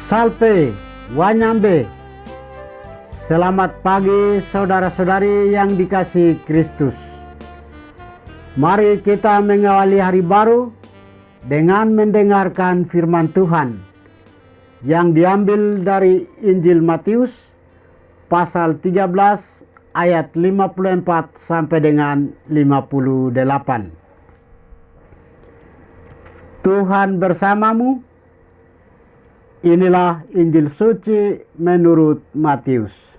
Salpe, Wanyambe. Selamat pagi saudara-saudari yang dikasihi Kristus. Mari kita mengawali hari baru dengan mendengarkan firman Tuhan yang diambil dari Injil Matius pasal 13 ayat 54 sampai dengan 58. Tuhan bersamamu. Inilah Injil suci menurut Matius.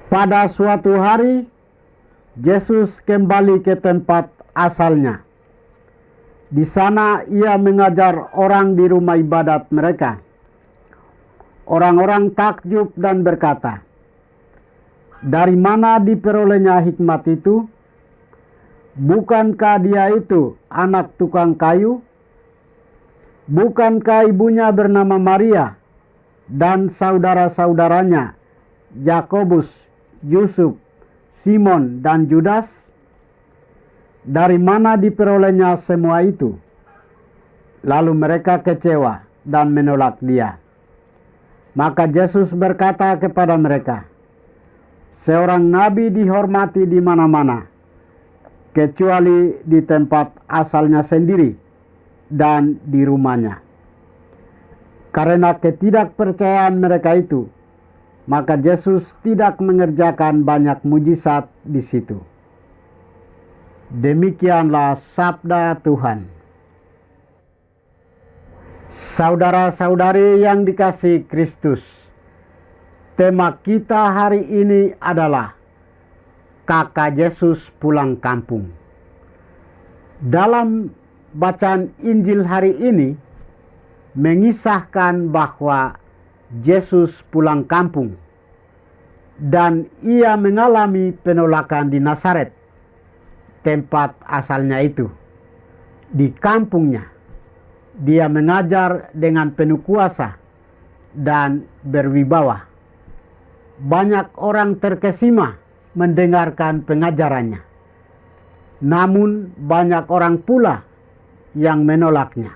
Pada suatu hari, Yesus kembali ke tempat asalnya. Di sana ia mengajar orang di rumah ibadat mereka. Orang-orang takjub dan berkata, "Dari mana diperolehnya hikmat itu? Bukankah dia itu anak tukang kayu? Bukankah ibunya bernama Maria dan saudara-saudaranya Yakobus, Yusuf, Simon, dan Judas? Dari mana diperolehnya semua itu?" Lalu mereka kecewa dan menolak dia. Maka Yesus berkata kepada mereka, "Seorang nabi dihormati di mana-mana, kecuali di tempat asalnya sendiri dan di rumahnya." Karena ketidakpercayaan mereka itu, maka Yesus tidak mengerjakan banyak mujizat di situ. Demikianlah sabda Tuhan. Saudara-saudari yang dikasihi Kristus, tema kita hari ini adalah Kakak Yesus pulang kampung. Dalam bacaan Injil hari ini mengisahkan bahwa Yesus pulang kampung dan ia mengalami penolakan di Nazaret, tempat asalnya itu. Di kampungnya, dia mengajar dengan penuh kuasa dan berwibawa. Banyak orang terkesima mendengarkan pengajarannya. Namun banyak orang pula yang menolaknya.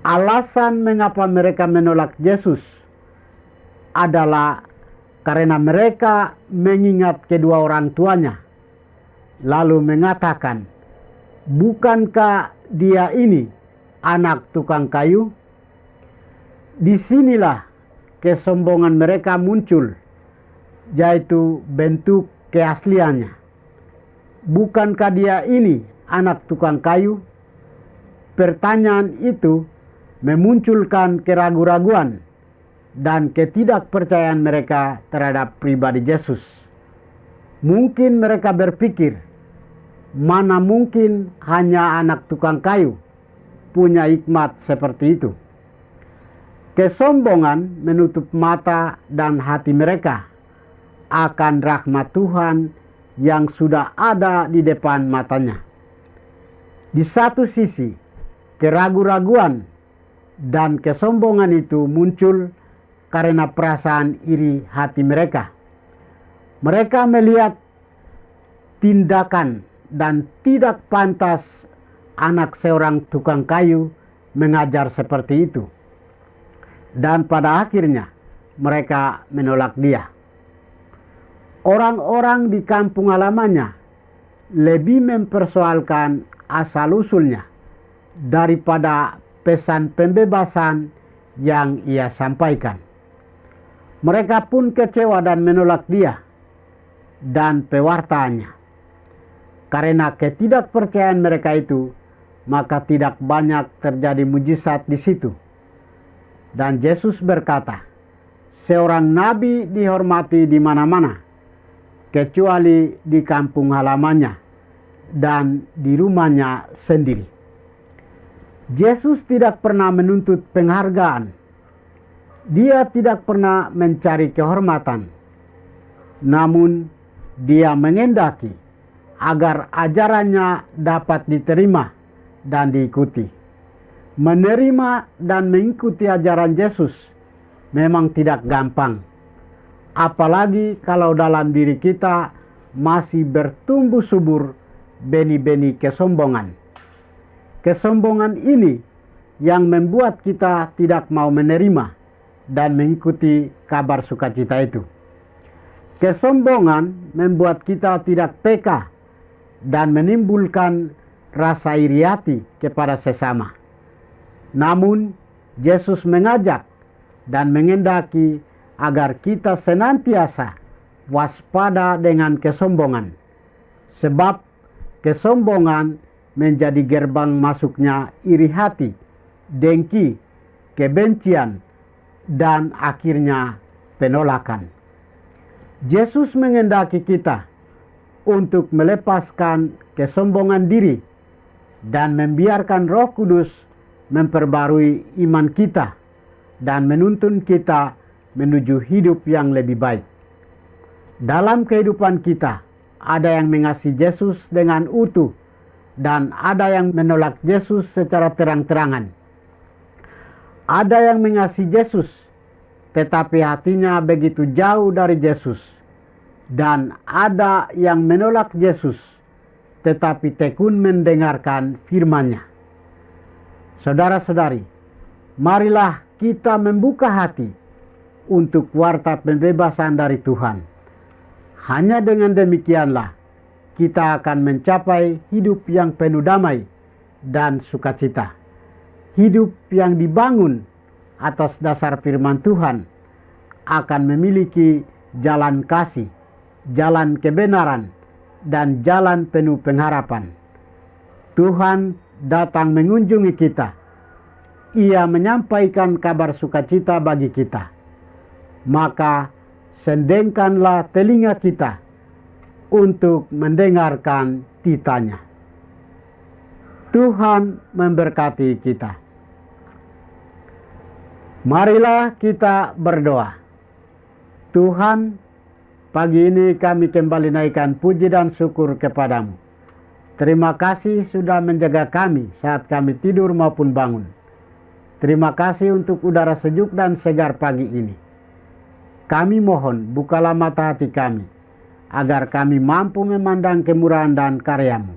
Alasan mengapa mereka menolak Yesus adalah karena mereka mengingat kedua orang tuanya, lalu mengatakan, "Bukankah dia ini anak tukang kayu?" Disinilah kesombongan mereka muncul, yaitu bentuk keasliannya. Bukankah dia ini anak tukang kayu? Pertanyaan itu memunculkan keraguan-raguan dan ketidakpercayaan mereka terhadap pribadi Yesus. Mungkin mereka berpikir, mana mungkin hanya anak tukang kayu punya hikmat seperti itu. Kesombongan menutup mata dan hati mereka akan rahmat Tuhan yang sudah ada di depan matanya. Di satu sisi, keraguan-raguan dan kesombongan itu muncul karena perasaan iri hati mereka. Mereka melihat tindakan dan tidak pantas anak seorang tukang kayu mengajar seperti itu. Dan pada akhirnya mereka menolak dia. Orang-orang di kampung halamannya lebih mempersoalkan asal-usulnya daripada pesan pembebasan yang ia sampaikan. Mereka pun kecewa dan menolak dia dan pewartaannya. Karena ketidakpercayaan mereka itu, maka tidak banyak terjadi mujizat di situ. Dan Yesus berkata, "Seorang nabi dihormati di mana-mana, kecuali di kampung halamannya dan di rumahnya sendiri." Yesus tidak pernah menuntut penghargaan. Dia tidak pernah mencari kehormatan. Namun, dia mengendaki agar ajarannya dapat diterima dan diikuti. Menerima dan mengikuti ajaran Yesus memang tidak gampang. Apalagi kalau dalam diri kita masih bertumbuh subur benih-benih kesombongan. Kesombongan ini yang membuat kita tidak mau menerima dan mengikuti kabar sukacita itu. Kesombongan membuat kita tidak peka dan menimbulkan rasa iri hati kepada sesama. Namun, Yesus mengajak dan mengendaki agar kita senantiasa waspada dengan kesombongan, sebab kesombongan menjadi gerbang masuknya iri hati, dengki, kebencian, dan akhirnya penolakan. Yesus mengendaki kita untuk melepaskan kesombongan diri dan membiarkan Roh Kudus memperbarui iman kita dan menuntun kita menuju hidup yang lebih baik. Dalam kehidupan kita, ada yang mengasihi Yesus dengan utuh dan ada yang menolak Yesus secara terang-terangan. Ada yang mengasihi Yesus, tetapi hatinya begitu jauh dari Yesus. Dan ada yang menolak Yesus, tetapi tekun mendengarkan firman-Nya. Saudara-saudari, marilah kita membuka hati untuk warta pembebasan dari Tuhan. Hanya dengan demikianlah kita akan mencapai hidup yang penuh damai dan sukacita. Hidup yang dibangun atas dasar firman Tuhan akan memiliki jalan kasih, jalan kebenaran, dan jalan penuh pengharapan. Tuhan datang mengunjungi kita. Ia menyampaikan kabar sukacita bagi kita. Maka sendengkanlah telinga kita untuk mendengarkan titanya. Tuhan memberkati kita. Marilah kita berdoa. Tuhan, pagi ini kami kembali naikkan puji dan syukur kepadamu. Terima kasih sudah menjaga kami saat kami tidur maupun bangun. Terima kasih untuk udara sejuk dan segar pagi ini. Kami mohon bukalah mata hati kami, agar kami mampu memandang kemurahan dan karya-Mu.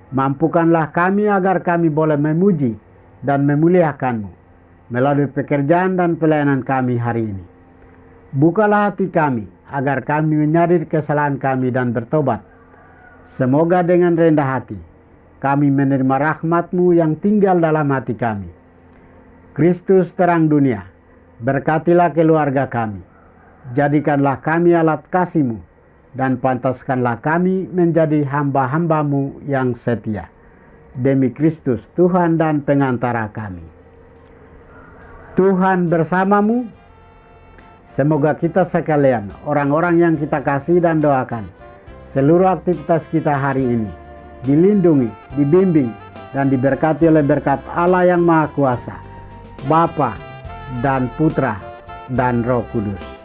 Mampukanlah kami agar kami boleh memuji dan memuliakan-Mu melalui pekerjaan dan pelayanan kami hari ini. Bukalah hati kami agar kami menyadari kesalahan kami dan bertobat. Semoga dengan rendah hati kami menerima rahmat-Mu yang tinggal dalam hati kami. Kristus terang dunia, berkatilah keluarga kami. Jadikanlah kami alat kasih-Mu dan pantaskanlah kami menjadi hamba-hamba-Mu yang setia. Demi Kristus Tuhan dan pengantara kami. Tuhan bersamamu. Semoga kita sekalian, orang-orang yang kita kasih dan doakan, seluruh aktivitas kita hari ini dilindungi, dibimbing, dan diberkati oleh berkat Allah yang Maha Kuasa, Bapa dan Putra dan Roh Kudus.